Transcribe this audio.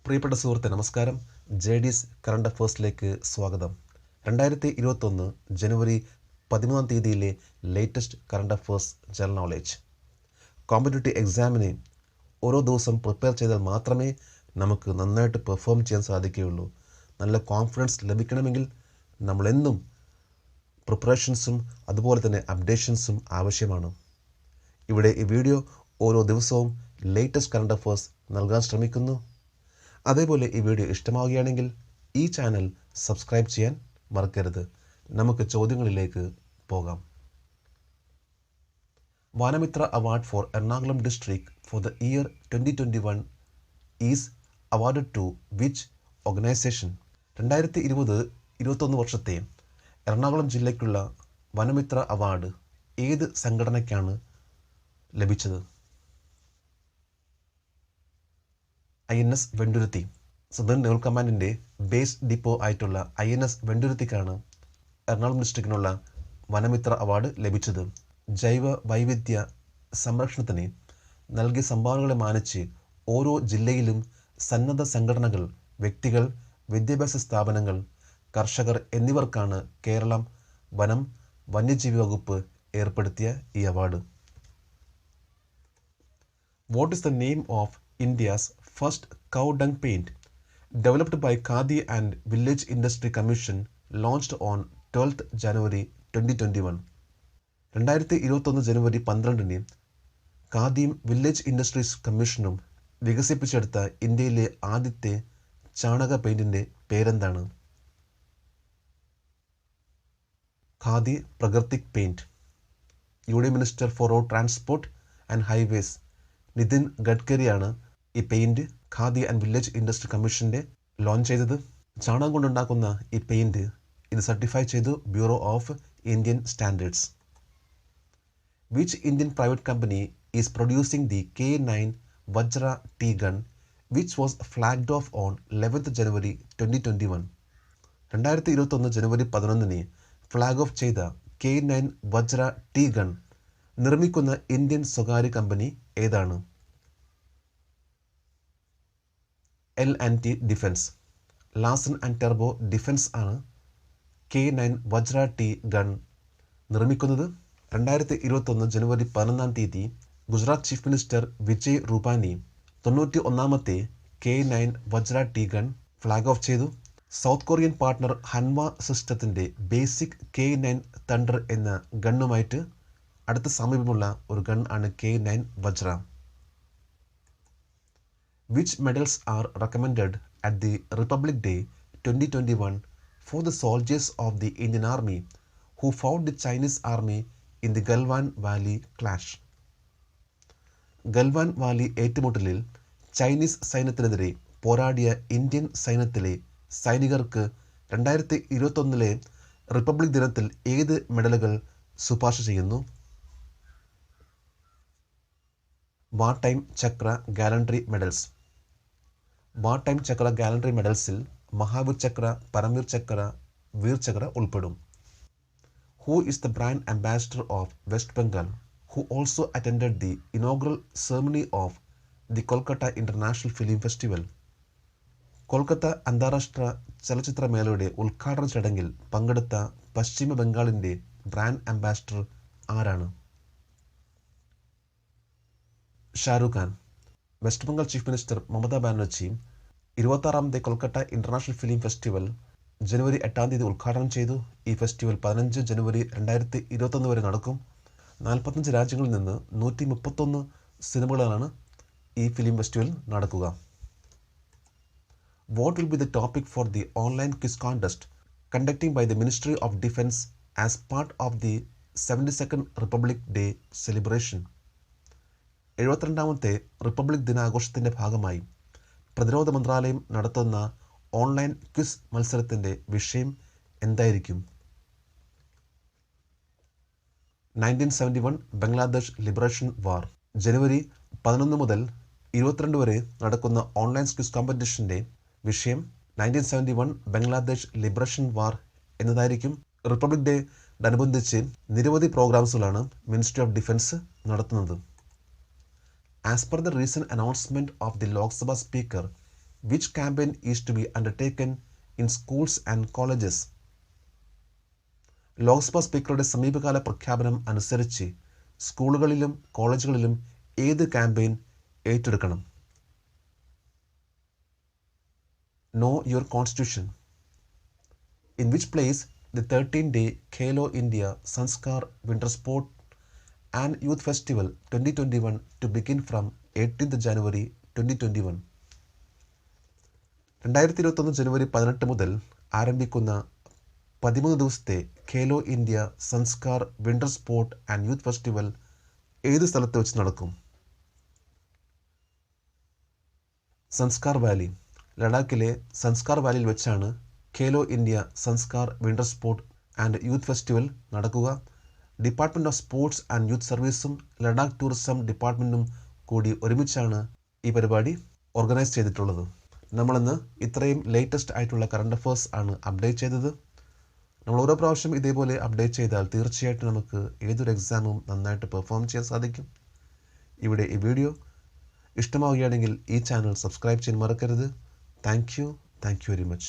പ്രിയപ്പെട്ട സുഹൃത്തെ നമസ്കാരം. JD's കറണ്ട് അഫേഴ്സിലേക്ക് സ്വാഗതം. 2021 ജനുവരി 13 തീയതിയിലെ latest current affairs general knowledge. Competitive എക്സാമിന് ഓരോ ദിവസം പ്രിപ്പയർ ചെയ്താൽ മാത്രമേ നമുക്ക് നന്നായിട്ട് പെർഫോം ചെയ്യാൻ സാധിക്കുകയുള്ളൂ. നല്ല കോൺഫിഡൻസ് ലഭിക്കണമെങ്കിൽ നമ്മളെന്നും പ്രിപ്പറേഷൻസും അതുപോലെ തന്നെ അപ്ഡേഷൻസും ആവശ്യമാണ്. ഇവിടെ ഈ വീഡിയോ ഓരോ ദിവസവും ലേറ്റസ്റ്റ് കറണ്ട് അഫേഴ്സ് നൽകാൻ ശ്രമിക്കുന്നു. അതേപോലെ ഈ വീഡിയോ ഇഷ്ടമാവുകയാണെങ്കിൽ ഈ ചാനൽ സബ്സ്ക്രൈബ് ചെയ്യാൻ മറക്കരുത്. നമുക്ക് ചോദ്യങ്ങളിലേക്ക് പോകാം. Vanamitra award for Ernakulam district for the year 2021 is awarded to which organisation? 2020-21 വർഷത്തെ എറണാകുളം ജില്ലയ്ക്കുള്ള വനമിത്ര അവാർഡ് ഏത് സംഘടനയ്ക്കാണ് ലഭിച്ചത്? INS വെണ്ടുരുത്തി. സദേൺ നേവൽ കമാൻഡിൻ്റെ ബേസ് ഡിപ്പോ ആയിട്ടുള്ള INS വെണ്ടുരുത്തിക്കാണ് എറണാകുളം ഡിസ്ട്രിക്റ്റിനുള്ള വനമിത്ര അവാർഡ് ലഭിച്ചത്. ജൈവ വൈവിധ്യ സംരക്ഷണത്തിന് നൽകിയ സംഭാവനകളെ മാനിച്ച് ഓരോ ജില്ലയിലും സന്നദ്ധ സംഘടനകൾ, വ്യക്തികൾ, വിദ്യാഭ്യാസ സ്ഥാപനങ്ങൾ, കർഷകർ എന്നിവർക്കാണ് കേരളം വനം വന്യജീവി വകുപ്പ് ഏർപ്പെടുത്തിയ ഈ award. What is the name of India's first cow dung paint? Developed by Khadi and Village Industry Commission, launched on 12th January 2021. 2021 ജനുവരി 12 ഖാദിയും വില്ലേജ് ഇൻഡസ്ട്രീസ് കമ്മീഷനും വികസിപ്പിച്ചെടുത്ത ഇന്ത്യയിലെ ആദ്യത്തെ ചാണക പെയിൻറ്റിൻ്റെ പേരെന്താണ്? Khadi Prakritik paint. Union minister for road transport and highways Nitin ഗഡ്കരിയാണ് ഈ paint Khadi and village industry കമ്മീഷൻ്റെ ലോഞ്ച് ചെയ്തത്. ചാണകം കൊണ്ടുണ്ടാക്കുന്ന ഈ പെയിൻറ്റ് ഇത് സർട്ടിഫൈ ചെയ്തു bureau of Indian standards. Which Indian private company is producing the K9 Vajra T gun which was flagged off on 11th January 2021? 2021 ജനുവരി 11 ഫ്ലാഗ് ഓഫ് ചെയ്ത K9 വജ്ര ടി ഗൺ നിർമ്മിക്കുന്ന ഇന്ത്യൻ സ്വകാര്യ കമ്പനി ഏതാണ്? L&T defence. ലാസൻ ആൻഡ് ടെർബോ defence ആണ് K9 Vajra T gun നിർമ്മിക്കുന്നത്. 2021 ജനുവരി 11 Gujarat chief minister Vijay Rupani 91ാമത്തെ K9 Vajra T gun flag off ചെയ്തു. സൗത്ത് കൊറിയൻ പാർട്ട്ണർ ഹൻവ സിസ്റ്റത്തിൻ്റെ ബേസിക് K9 തണ്ടർ എന്ന ഗണ്ണുമായിട്ട് അടുത്ത സമീപമുള്ള ഒരു ഗൺ ആണ് K9 വജ്ര. Which medals are recommended at the Republic Day 2021 for the soldiers of the Indian Army who fought the Chinese Army in the Galwan Valley clash? Galwan Valley ഏറ്റുമുട്ടലിൽ Chinese സൈന്യത്തിനെതിരെ പോരാടിയ Indian സൈന്യത്തിലെ സൈനികർക്ക് 2021 republic ദിനത്തിൽ ഏത് മെഡലുകൾ ശുപാർശ ചെയ്യുന്നു? വാർ ടൈം ചക്ര gallantry medals. വാർ time ചക്ര gallantry മെഡൽസിൽ Mahavir ചക്ര, പരംവീർ ചക്ര, വീർ ചക്ര ഉൾപ്പെടും. Who is the brand ambassador of west Bengal who also attended the inaugural ceremony of the Kolkata international film festival? Kolkata അന്താരാഷ്ട്ര ചലച്ചിത്രമേളയുടെ ഉദ്ഘാടന ചടങ്ങിൽ പങ്കെടുത്ത പശ്ചിമ ബംഗാളിൻ്റെ ബ്രാൻഡ് അംബാസിഡർ ആരാണ്? Shahrukh Khan. West Bengal chief minister Mamata Banerjee 26ാമത്തെ കൊൽക്കത്ത ഇൻ്റർനാഷണൽ ഫിലിം ഫെസ്റ്റിവൽ ജനുവരി 8 ഉദ്ഘാടനം ചെയ്തു. ഈ ഫെസ്റ്റിവൽ 15 ജനുവരി 2021 വരെ നടക്കും. 45 രാജ്യങ്ങളിൽ നിന്ന് 131 സിനിമകളാണ് ഈ ഫിലിം ഫെസ്റ്റിവൽ നടക്കുക. What will be the topic for the online quiz contest conducting by the ministry of defence as part of the 72nd republic day celebration? 72ാമത്തെ റിപ്പബ്ലിക് ദിനാഘോഷത്തിൻ്റെ ഭാഗമായി പ്രതിരോധ മന്ത്രാലയം നടത്തുന്ന ഓൺലൈൻ ക്വിസ് മത്സരത്തിൻ്റെ വിഷയം എന്തായിരിക്കും? 1971 ബംഗ്ലാദേശ് ലിബറേഷൻ വാർ. ജനുവരി 11 മുതൽ 22 വരെ നടക്കുന്ന ഓൺലൈൻ ക്വിസ് കോമ്പറ്റീഷൻ്റെ വിഷയം 1971 ബംഗ്ലാദേശ് ലിബറേഷൻ വാർ എന്നതായിരിക്കും. റിപ്പബ്ലിക് ഡേയോടനുബന്ധിച്ച് നിരവധി പ്രോഗ്രാംസുകളാണ് മിനിസ്ട്രി ഓഫ് ഡിഫൻസ് നടത്തുന്നത്. As per the recent announcement of the Lok Sabha Speaker, which campaign is to be undertaken in schools and colleges? Lok Sabha സ്പീക്കറുടെ സമീപകാല പ്രഖ്യാപനം അനുസരിച്ച് സ്കൂളുകളിലും കോളേജുകളിലും ഏത് ക്യാമ്പയിൻ ഏറ്റെടുക്കണം? Know your constitution. In which place the 13-day Khelo India Sanskar Winter Sport and Youth Festival 2021 to begin from 18th January 2021. 2021 ജനുവരി 18 മുതൽ ആരംഭിക്കുന്ന 13 ദിവസത്തെ Khelo India Zanskar winter sport and youth festival ഏത് സ്ഥലത്ത് വെച്ച് നടക്കും? സംസ്കാർ വാലി. ലഡാക്കിലെ സംസ്കാർ വാലിയിൽ വെച്ചാണ് Khelo India Zanskar winter sport and youth festival നടക്കുക. Department of sports and youth സർവീസും ലഡാക്ക് ടൂറിസം ഡിപ്പാർട്ട്മെൻറ്റും കൂടി ഒരുമിച്ചാണ് ഈ പരിപാടി ഓർഗനൈസ് ചെയ്തിട്ടുള്ളത്. നമ്മളിന്ന് ഇത്രയും ലേറ്റസ്റ്റ് ആയിട്ടുള്ള കറണ്ട് അഫേഴ്സ് ആണ് അപ്ഡേറ്റ് ചെയ്തത്. നമ്മൾ ഓരോ പ്രാവശ്യം ഇതേപോലെ അപ്ഡേറ്റ് ചെയ്താൽ തീർച്ചയായിട്ടും നമുക്ക് ഏതൊരു എക്സാമും നന്നായിട്ട് പെർഫോം ചെയ്യാൻ സാധിക്കും. ഇവിടെ ഈ വീഡിയോ ഇഷ്ടമാവുകയാണെങ്കിൽ ഈ ചാനൽ സബ്സ്ക്രൈബ് ചെയ്യാൻ മറക്കരുത്. Thank you very much.